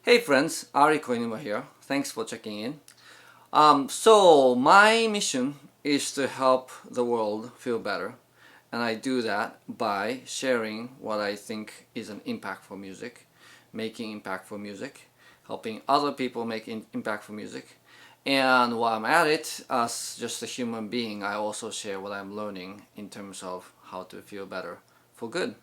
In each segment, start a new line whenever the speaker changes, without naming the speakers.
Hey friends, Ari Koinuma here. Thanks for checking in. So my mission is to help the world feel better, and I do that by sharing what I think is an impactful music, making impactful music, helping other people make impactful music, and while I'm at it, as just a human being, I also share what I'm learning in terms of how to feel better for good.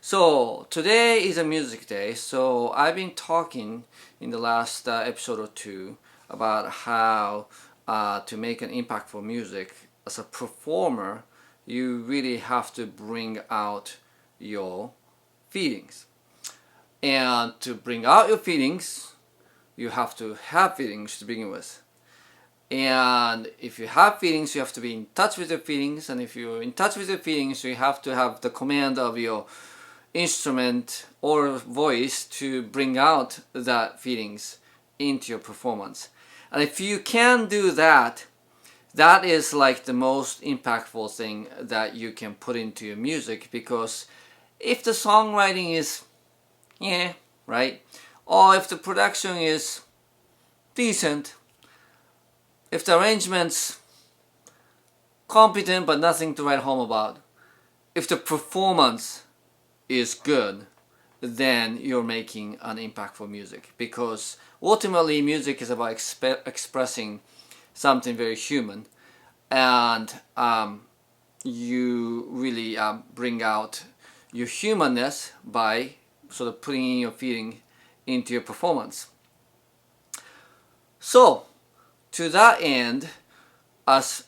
So today is a music day, so I've been talking in the last episode or two about how to make an impactful music. As a performer, you really have to bring out your feelings. And to bring out your feelings, you have to have feelings to begin with. And if you have feelings, you have to be in touch with your feelings. And if you're in touch with your feelings, you have to have the command of your instrument or voice to bring out that feelings into your performance. And if you can do that, that is like the most impactful thing that you can put into your music, because if the songwriting is right, or if the production is decent, if the arrangement's competent but nothing to write home about, if the performance is good, then you're making an impactful music, because ultimately music is about expressing something very human, and you really bring out your humanness by sort of putting in your feeling into your performance. So to that end, us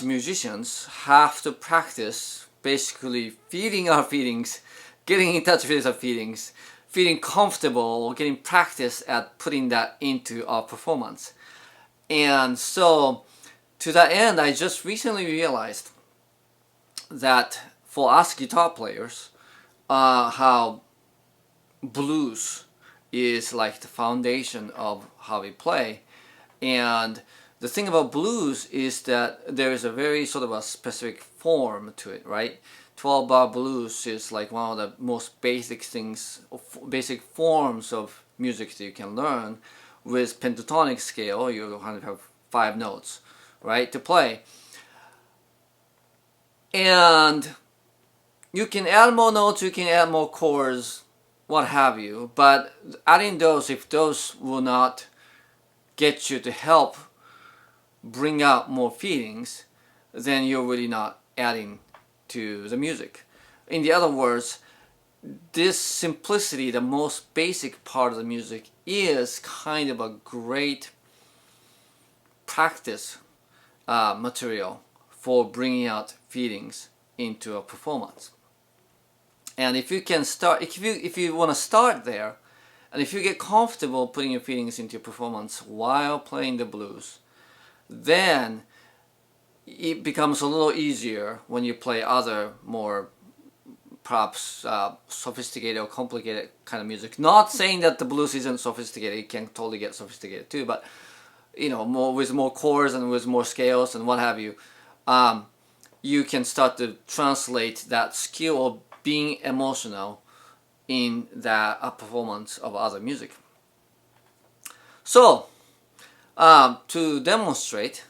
musicians have to practice basically feeding our feelings, getting in touch with our feelings, feeling comfortable, getting practice at putting that into our performance. And so to that end, I just recently realized that for us guitar players, how blues is like the foundation of how we play. And the thing about blues is that there is a very sort of a specific form to it, right? 12-bar blues is like one of the most basic things, basic forms of music that you can learn. With pentatonic scale, you have 5 notes, right, to play. And you can add more notes, you can add more chords, what have you, but adding those, if those will not get you to help bring out more feelings, then you're really not adding to the music. In the other words, this simplicity, the most basic part of the music, is kind of a great practice material for bringing out feelings into a performance. And if you can start, if you want to start there, and if you get comfortable putting your feelings into your performance while playing the blues, then it becomes a little easier when you play other more perhaps sophisticated or complicated kind of music. Not saying that the blues isn't sophisticated, it can totally get sophisticated too, but more with more chords and with more scales and what have you, you can start to translate that skill of being emotional in that performance of other music. So to demonstrate,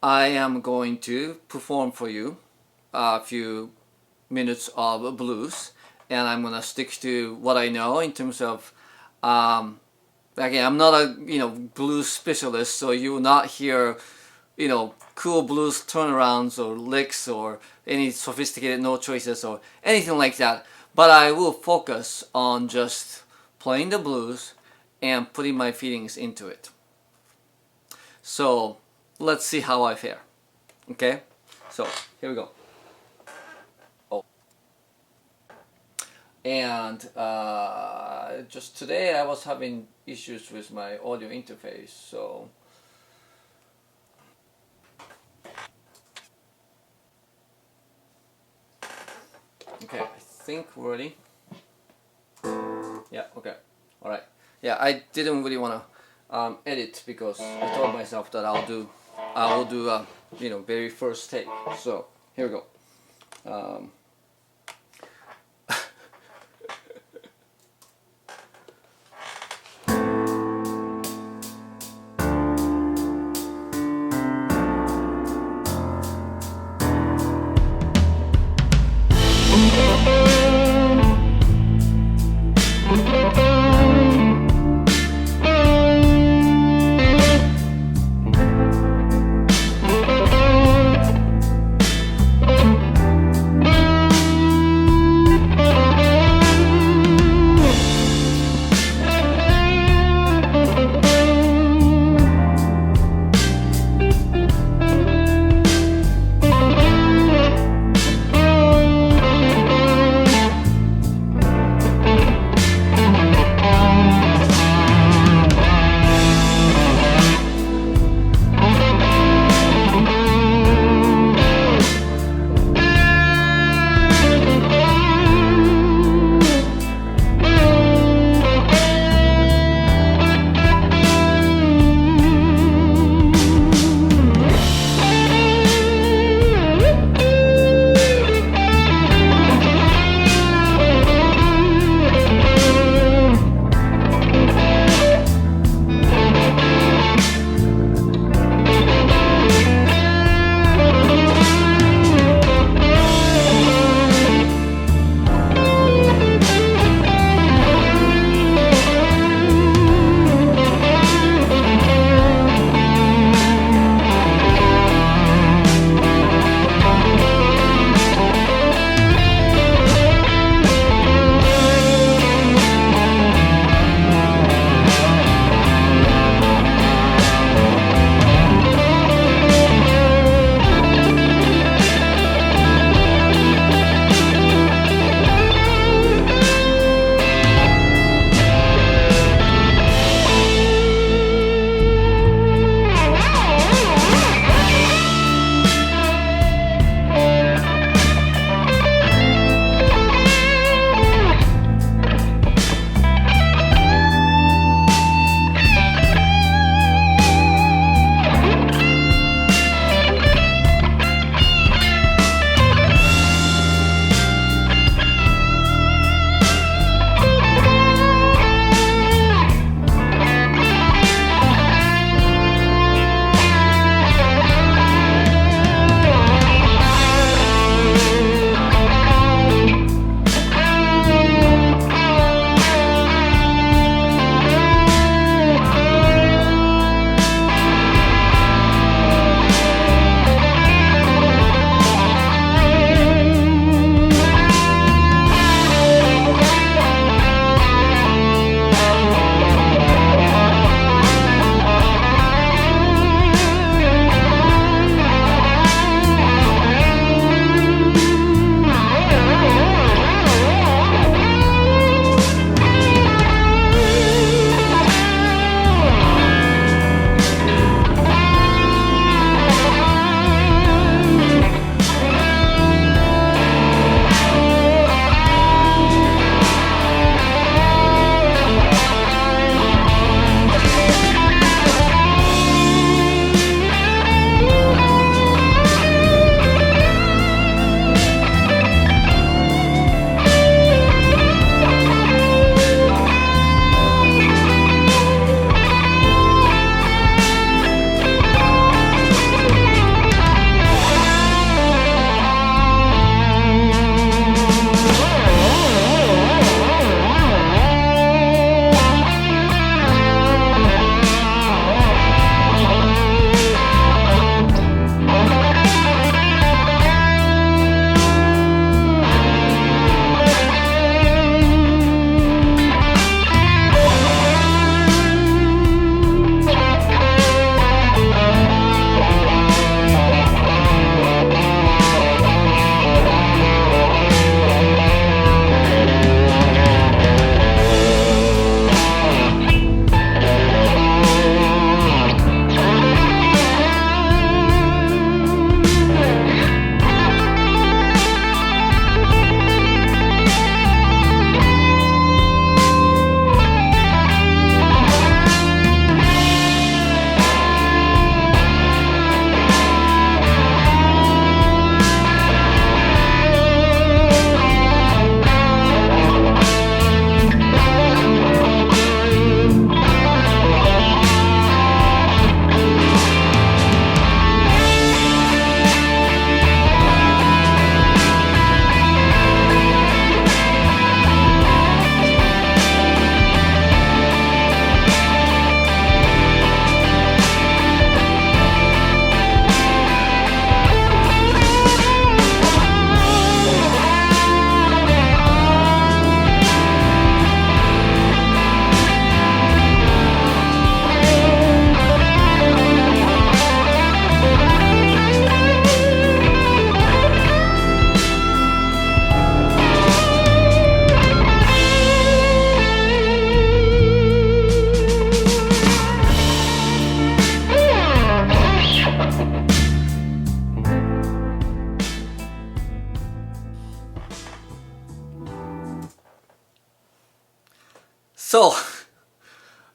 I am going to perform for you a few minutes of blues, and I'm gonna stick to what I know in terms of again, I'm not a blues specialist, so you will not hear cool blues turnarounds or licks or any sophisticated note choices or anything like that, but I will focus on just playing the blues and putting my feelings into it. So let's see how I fare. Okay, so here we go. And just today I was having issues with my audio interface, so okay, I think we're ready. Yeah, okay, all right. Yeah, I didn't really want to edit, because I told myself that I will do very first take. So here we go.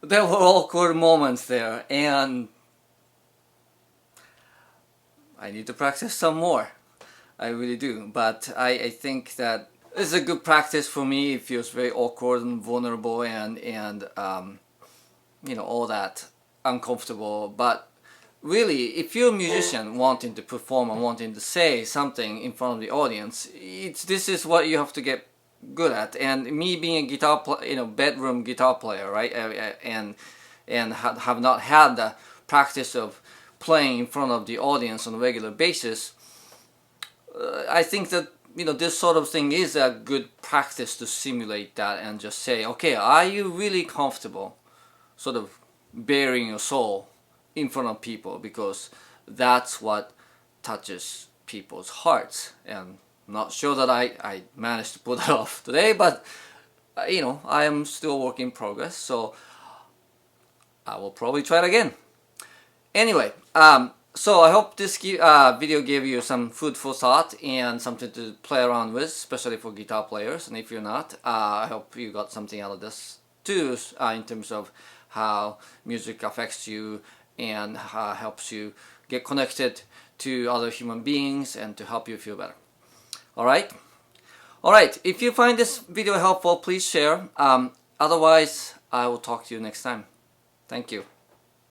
there were awkward moments there, and I need to practice some more. I really do, but I think that it's a good practice for me. It feels very awkward and vulnerable, and you know, all that uncomfortable. But really, if you're a musician wanting to perform and wanting to say something in front of the audience, this is what you have to get good at. And me being a bedroom guitar player, right, and have not had the practice of playing in front of the audience on a regular basis, I think that, you know, this sort of thing is a good practice to simulate that and just say, okay, are you really comfortable sort of bearing your soul in front of people, because that's what touches people's hearts. And I'm not sure that I managed to pull that off today, but you know, I am still a work in progress, so I will probably try it again. Anyway, so I hope this video gave you some food for thought and something to play around with, especially for guitar players. And if you're not, I hope you got something out of this too, in terms of how music affects you and helps you get connected to other human beings and to help you feel better. Alright? Alright, if you find this video helpful, please share. Otherwise, I will talk to you next time. Thank you.